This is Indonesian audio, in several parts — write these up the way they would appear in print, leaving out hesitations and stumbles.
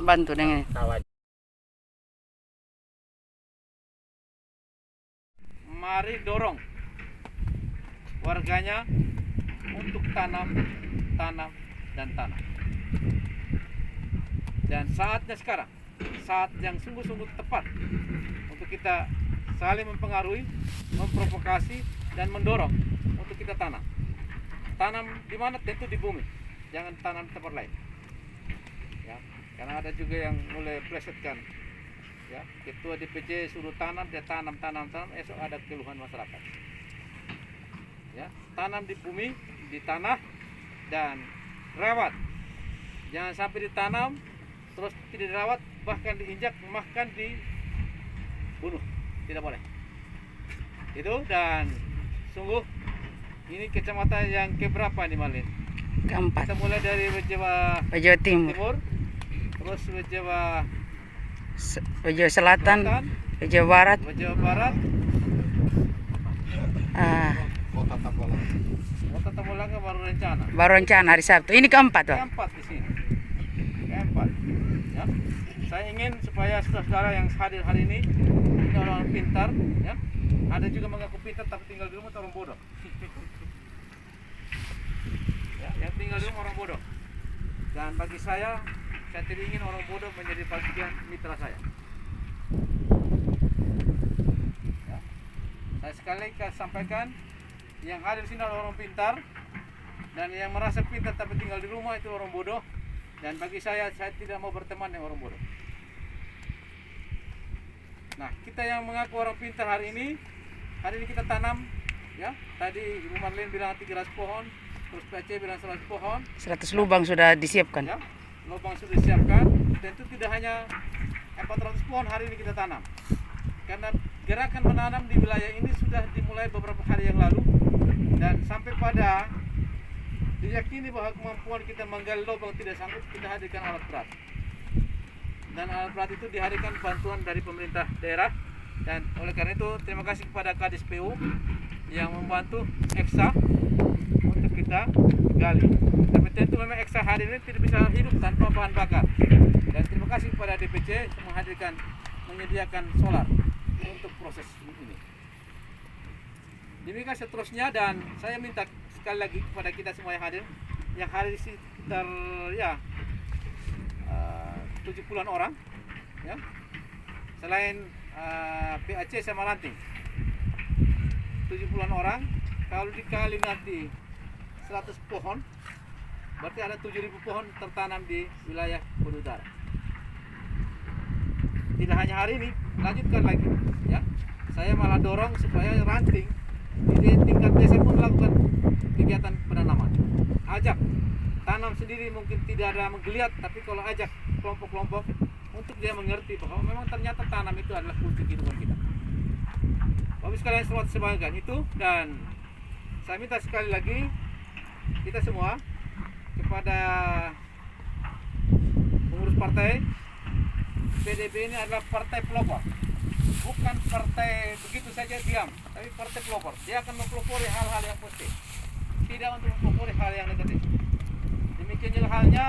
bantu dengan mari dorong warganya untuk tanam, dan tanam. Dan saatnya sekarang, saat yang sungguh-sungguh tepat untuk kita saling mempengaruhi, memprovokasi, dan mendorong untuk kita tanam. Tanam di mana? Tentu di bumi, jangan tanam di tempat lain. Ya, karena ada juga yang mulai plesetkan. Ya, ketua DPC suruh tanam, dia tanam, esok ada keluhan masyarakat. Ya, tanam di bumi, di tanah, dan rawat. Jangan sampai ditanam terus tidak dirawat, bahkan diinjak, bahkan dibunuh. Tidak boleh. Itu, dan sungguh ini kecamatan yang keberapa nih Malin? keempat. Kita mulai dari Jawa Timur, terus Jawa Selatan, Jawa Barat, Kota Tambolanga baru rencana hari Sabtu. Ini keempat, Pak. Keempat di sini. Keempat. Ya. Saya ingin supaya saudara-saudara yang hadir hari ini orang pintar, ya. Ada juga mengaku pintar tapi tinggal di rumah orang bodoh. Ya, yang tinggal di rumah orang bodoh. Dan bagi saya tidak ingin orang bodoh menjadi bagian mitra saya. Ya. Saya sekali sampaikan, yang hadir di sini adalah orang pintar, dan yang merasa pintar tapi tinggal di rumah itu orang bodoh. Dan bagi saya tidak mau berteman dengan orang bodoh. Nah, kita yang mengaku orang pintar hari ini kita tanam, ya. Tadi Ibu Marlene bilang 300 pohon, terus PC bilang 100 pohon. 100 lubang sudah disiapkan. Ya, lubang sudah disiapkan. Tentu tidak hanya 400 pohon hari ini kita tanam. Karena gerakan menanam di wilayah ini sudah dimulai beberapa hari yang lalu, dan sampai pada diyakini bahwa kemampuan kita menggali lubang tidak sanggup, kita hadirkan alat berat. Dan alat berat itu dihadirkan bantuan dari pemerintah daerah. Dan oleh karena itu terima kasih kepada Kadis PU yang membantu Eksa untuk kita gali. Tapi tentu memang Eksa hari ini tidak bisa hidup tanpa bahan bakar. Dan terima kasih kepada DPC yang menyediakan solar untuk proses ini. Demikian seterusnya, dan saya minta sekali lagi kepada kita semua yang hadir sekitar 70-an orang, ya. Selain PAC sama ranting, 70-an orang. Kalau dikali nanti 100 pohon, berarti ada 7.000 pohon tertanam di wilayah Udara. Tidak hanya hari ini, lanjutkan lagi, ya. Saya malah dorong supaya ranting di tingkat desa pun melakukan kegiatan penanaman. Ajak tanam sendiri, mungkin tidak ada menggeliat, tapi kalau ajak kelompok-kelompok untuk dia mengerti bahwa memang ternyata tanam itu adalah kunci kehidupan kita. Bapak sekalian selamat sebagian itu, dan saya minta sekali lagi kita semua kepada pengurus partai, PDB ini adalah partai pelopor, bukan partai begitu saja diam, tapi partai pelopor. Dia akan mempelopori hal-hal yang positif, tidak untuk mempelopori hal yang negatif. Demikian juga halnya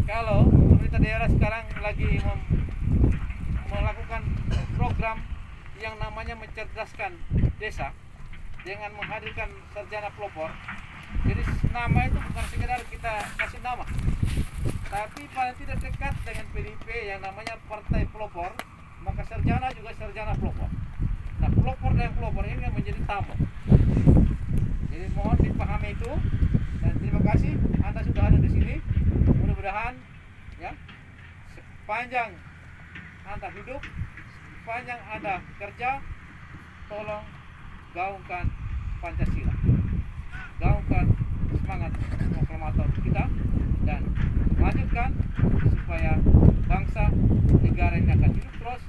kalau pemerintah daerah sekarang lagi melakukan program yang namanya mencerdaskan desa dengan menghadirkan sarjana pelopor. Jadi nama itu bukan sekedar kita kasih nama, tapi paling tidak dekat dengan PDIP yang namanya partai pelopor, maka sarjana juga sarjana pelopor. Nah, pelopor dan pelopor ini menjadi tamu. Jadi mohon dipahami itu, dan terima kasih Anda sudah ada di sini. Mudah-mudahan, ya, sepanjang Anda hidup, sepanjang Anda kerja, tolong gaungkan Pancasila, gaungkan semangat proklamator kita, dan lanjutkan supaya bangsa negara ini akan hidup terus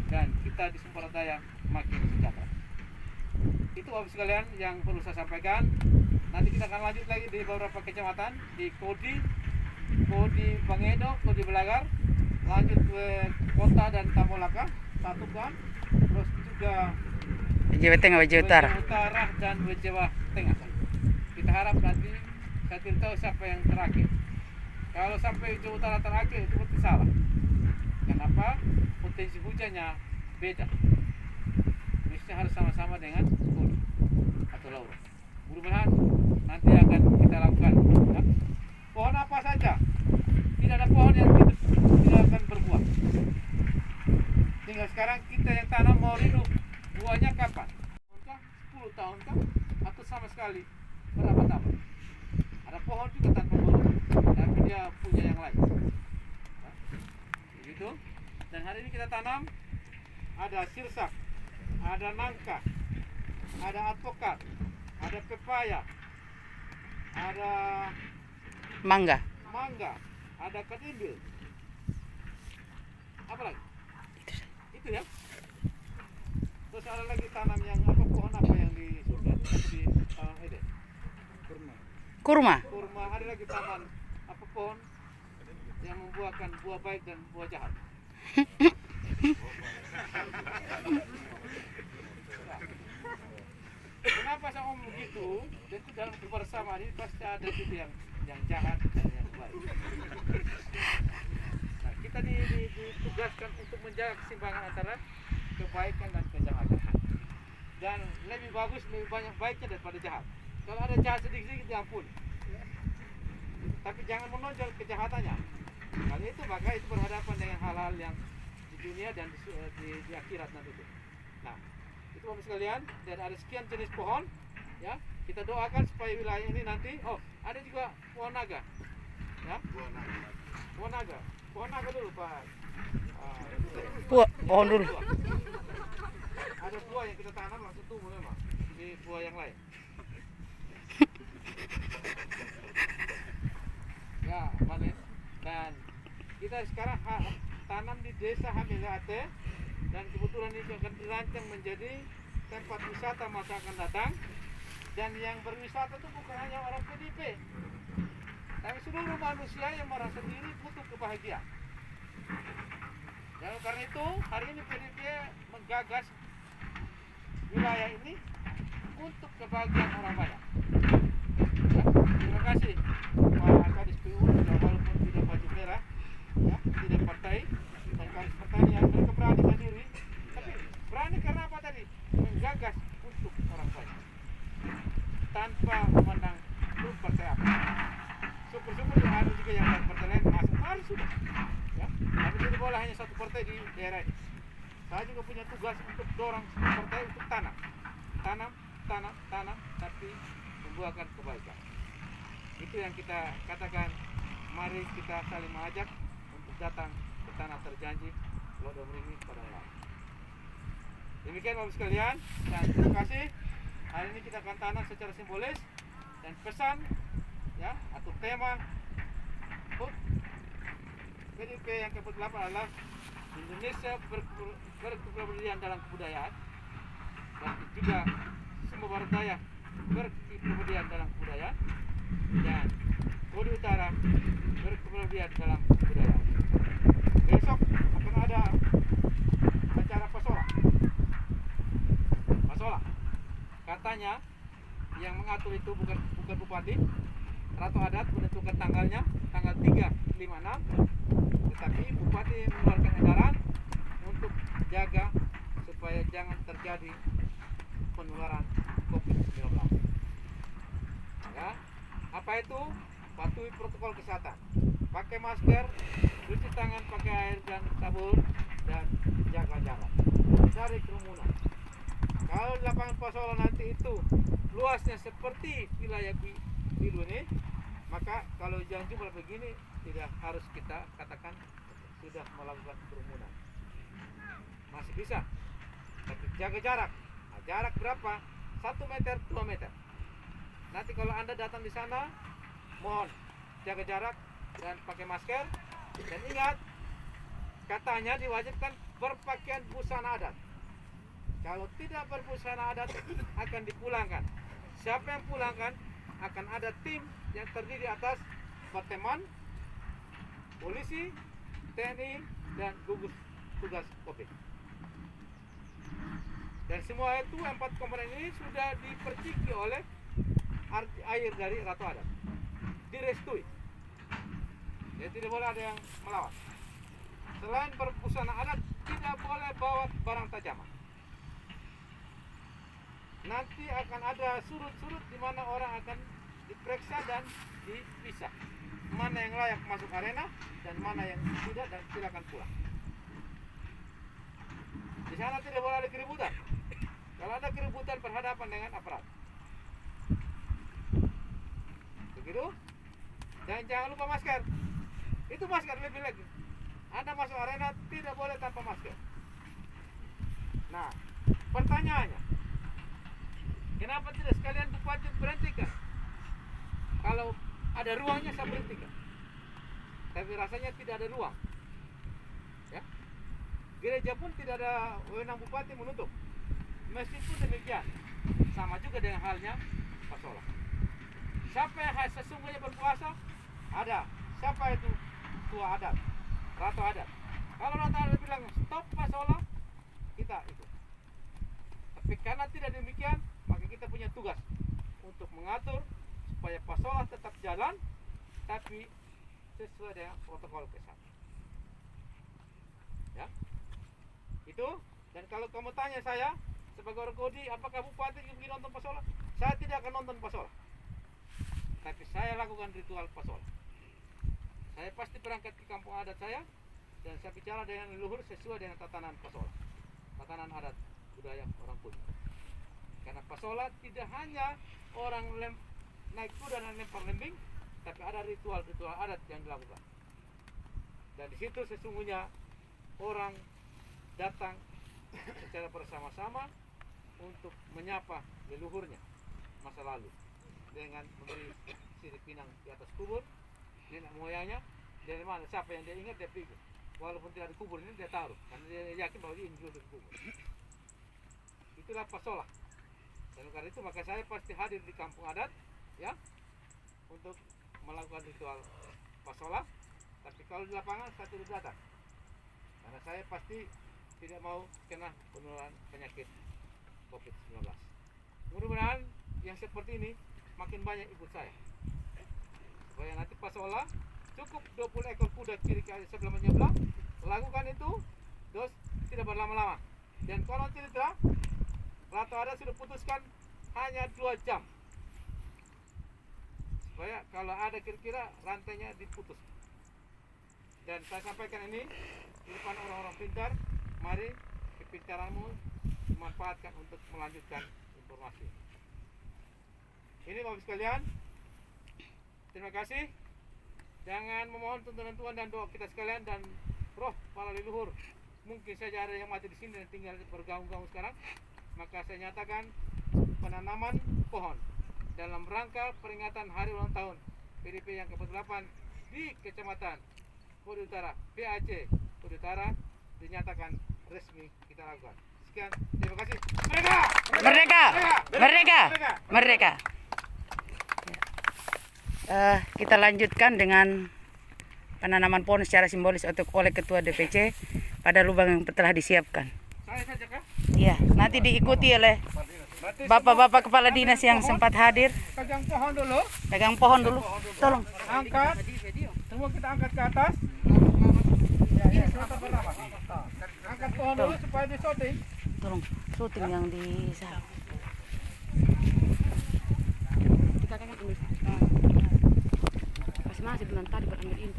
dan kita di Sumber Daya makin sejahtera. Itu Bapak sekalian yang perlu saya sampaikan. Nanti kita akan lanjut lagi di beberapa kecamatan, di Kodi Bangedo, Kodi Belagar, lanjut ke Kota dan Tambolaka, satukan, terus juga Jawa Tengah, Jawa Utara, dan Jawa Tengah. Kita harap nanti saya tidak tahu siapa yang terakhir. Kalau sampai Jawa Utara terakhir itu berarti salah. Kenapa? Potensi hujannya beda. Mestinya harus sama-sama dengan hulu atau laut. Mudah-mudahan nanti akan kita lakukan. Ya. Pohon apa saja, tidak ada pohon yang tidak akan berbuah. Tinggal sekarang kita yang tanam mau rindu buahnya kapan? 10 tahun kah? Atau sama sekali berabad-abad. Ada pohon juga tanpa buah, tapi dia punya yang lain. Ya. Begitu. Dan hari ini kita tanam ada sirsak, ada nangka, ada alpukat, ada pepaya, ada Mangga. mangga, ada kadimbil. Apa lagi? Itu ya. Terus ada lagi tanam yang apa, pohon apa yang di surga di Eden? Kurma. Kurma. Ada lagi taman apa, pohon yang membuahkan buah baik dan buah jahat. Kenapa saya ngomong begitu? Dan itu dalam kebersamaan ini pasti ada juga yang jahat dan yang baik. Nah, kita ditugaskan untuk menjaga keseimbangan antara kebaikan dan kejahatan. Dan lebih bagus, lebih banyak baiknya daripada jahat. Kalau ada jahat sedikit-sedikit, diampuni. Tapi jangan menonjol kejahatannya. Kalau itu maka itu berhadapan dengan hal-hal yang di dunia dan di akhirat nanti itu. Nah, itu Bapak sekalian, dan ada sekian jenis pohon, ya. Kita doakan supaya wilayah ini nanti, ada juga pohon naga, ya. Pohon naga, pohon naga dulu Pak. Pohon dulu. Ada buah yang kita tanam langsung tumbuh memang di buah yang lain. Ya, mana? Dan kita sekarang tanam di desa Hamilate, dan kebetulan ini akan dirancang menjadi tempat wisata masa akan datang. Dan yang berwisata itu bukan hanya orang PDP, tapi seluruh manusia yang merasa diri butuh kebahagiaan. Dan karena itu hari ini PDP menggagas wilayah ini untuk kebahagiaan orang banyak. Ya, terima kasih Pak Kadis PU, walaupun tidak baju merah, ya, tidak partai, dan Kadis Pertanian, mereka berani sendiri. Tapi berani karena apa tadi? Menggagas untuk orang banyak, tanpa memandang itu partai apa. Syukur-syukur ada juga yang partai lain masuk, harus sudah. Ya, tapi tidak boleh hanya satu partai di daerah ini. Saya juga punya tugas untuk dorong partai untuk tanam, tapi membuahkan kebaikan. Itu yang kita katakan, mari kita saling mengajak untuk datang ke tanah terjanji Lodomringi pada Allah. Demikian Bapak sekalian, dan terima kasih. Hari ini kita akan tanam secara simbolis, dan pesan, ya, atau tema PDP yang ke-8 adalah Indonesia berkebudayaan dalam kebudayaan, dan juga Sumba Barat Daya berkebudayaan dalam kebudayaan, dan Kode Utara berkebudayaan dalam kebudayaan. Besok akan ada acara Pasola. Katanya yang mengatur itu bukan bupati, Ratu Adat menentukan tanggalnya, tanggal 3, 5, 6. Tetapi bupati mengeluarkan edaran untuk jaga supaya jangan terjadi penularan COVID-19. Ya, apa itu? Patuhi protokol kesehatan, pakai masker, cuci tangan pakai air dan sabun, dan jaga jarak, cari kerumunan. Kalau di lapangan Pasola nanti itu luasnya seperti wilayah Bilu ini, maka kalau hujan jumlah begini tidak harus kita katakan sudah melakukan kerumunan. Masih bisa, tapi jaga jarak. Nah, jarak berapa? 1 meter, 2 meter. Nanti kalau Anda datang di sana, mohon jaga jarak dan pakai masker. Dan ingat, katanya diwajibkan berpakaian busana adat. Kalau tidak berbusana adat akan dipulangkan. Siapa yang pulangkan? Akan ada tim yang terdiri atas Bateman, polisi, TNI, dan gugus tugas COVID. Dan semua itu 4 komponen ini sudah diperciki oleh air dari Ratu Adat, direstui. Jadi tidak boleh ada yang melawan. selain berbusana adat, tidak boleh bawa barang tajam. Nanti akan ada surut-surut di mana orang akan diperiksa dan dipisah. Mana yang layak masuk arena dan mana yang tidak, dan silakan pulang. Di sana tidak boleh ada keributan. Kalau ada keributan berhadapan dengan aparat. Begitu? Dan jangan lupa masker. Itu masker lebih lagi. Anda masuk arena tidak boleh tanpa masker. Nah, pertanyaannya, kenapa tidak sekalian bupati berhentikan? Kalau ada ruangnya saya berhentikan. Tapi rasanya tidak ada ruang. Ya. Gereja pun tidak ada wewenang bupati menutup. Meskipun demikian, sama juga dengan halnya Pasola. Siapa yang sesungguhnya berpuasa? Ada. Siapa itu? Tua adat, ratu adat. Kalau ratu adat bilang stop Pasola, kita ikut. Tapi karena tidak demikian, maka kita punya tugas untuk mengatur supaya Pasola tetap jalan, tapi sesuai dengan protokol kesehatan. Ya, itu. Dan kalau kamu tanya saya sebagai orang Kodi, apakah bupati ingin nonton Pasola? Saya tidak akan nonton Pasola, tapi saya lakukan ritual Pasola. Saya pasti berangkat ke kampung adat saya dan saya bicara dengan leluhur sesuai dengan tatanan Pasola, tatanan adat budaya orang Kodi. Karena Pasola tidak hanya orang naik kuda dan lempar lembing, tapi ada ritual-ritual adat yang dilakukan. Dan di situ sesungguhnya orang datang secara bersama-sama untuk menyapa leluhurnya masa lalu dengan memberi sirip pinang di atas kubur nenek moyangnya. Dari mana, siapa yang dia ingat dia pikir, walaupun tidak ada kubur ini dia taruh karena dia yakin bahwa ini dulu di kubur. Itulah Pasola. Dan karena itu maka saya pasti hadir di kampung adat, ya, untuk melakukan ritual Pasola. Tapi kalau di lapangan saya tidak datang karena saya pasti tidak mau kena penularan penyakit COVID-19. Mudah-mudahan yang seperti ini makin banyak ikut saya, supaya nanti Pasola cukup 20 ekor kuda kiri kanan sebelah menyebelah, lakukan itu terus tidak berlama-lama. Dan kalau tidak, ratu adat sudah putuskan hanya 2 jam, supaya kalau ada kira-kira rantainya diputus. Dan saya sampaikan ini di depan orang-orang pintar, mari kepintaranmu dimanfaatkan untuk melanjutkan informasi. Ini Bapak sekalian, terima kasih. Jangan memohon tuntunan Tuhan dan doa kita sekalian dan roh para leluhur. Mungkin saja ada yang mati di sini dan tinggal bergaung-gaung sekarang. Maka saya nyatakan penanaman pohon dalam rangka peringatan hari ulang tahun PDP yang ke-8 di Kecamatan Kodi Utara, PAC Kodi Utara, dinyatakan resmi kita lakukan. Sekian, terima kasih. Merdeka! Merdeka! Merdeka! Merdeka! Kita lanjutkan dengan penanaman pohon secara simbolis oleh Ketua DPC pada lubang yang telah disiapkan. Saya saja kah? Iya, nanti diikuti oleh bapak-bapak kepala dinas yang sempat hadir. Pegang pohon dulu. Pegang pohon dulu. Tolong. Angkat. Semua kita angkat ke atas. Ya, angkat pohon dulu supaya di shooting. Tolong syuting yang di sana. Kita kan ini. Masih bulan tadi berambil ini.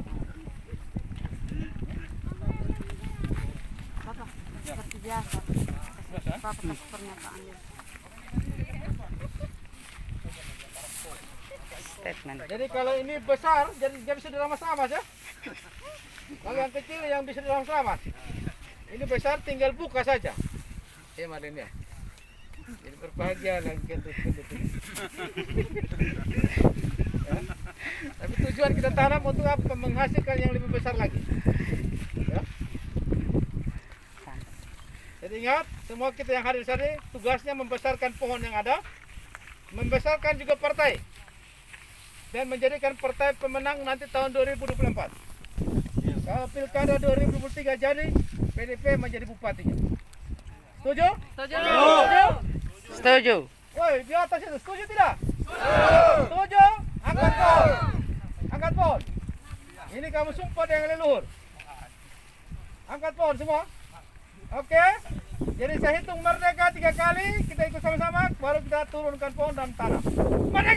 Bapak, seperti biasa. Bapak kasih pernyataannya. Statement. Jadi kalau ini besar, jadi dia bisa diramas-ramas ya. Kalau yang kecil yang bisa diramas-ramas. Ini besar tinggal buka saja. Madin ya. Jadi berbahagia lagi kentut-kentut ini. Ya. Tapi tujuan kita tanam untuk apa? Menghasilkan yang lebih besar lagi. Ya. Jadi ingat, semua kita yang hadir di sini tugasnya membesarkan pohon yang ada, membesarkan juga partai, dan menjadikan partai pemenang nanti tahun 2024. Kalau pilkada 2023 jadi, PDP menjadi bupatinya. Setuju? Setuju. Setuju? Setuju. Woi, di atas itu setuju tidak? Setuju? Angkat pohon. Angkat pohon. Ini kamu sumpah dengan leluhur. Angkat pohon semua. Oke. Jadi saya hitung merdeka 3 kali, kita ikut sama-sama, baru kita turunkan pohon dan tanam. Merdeka!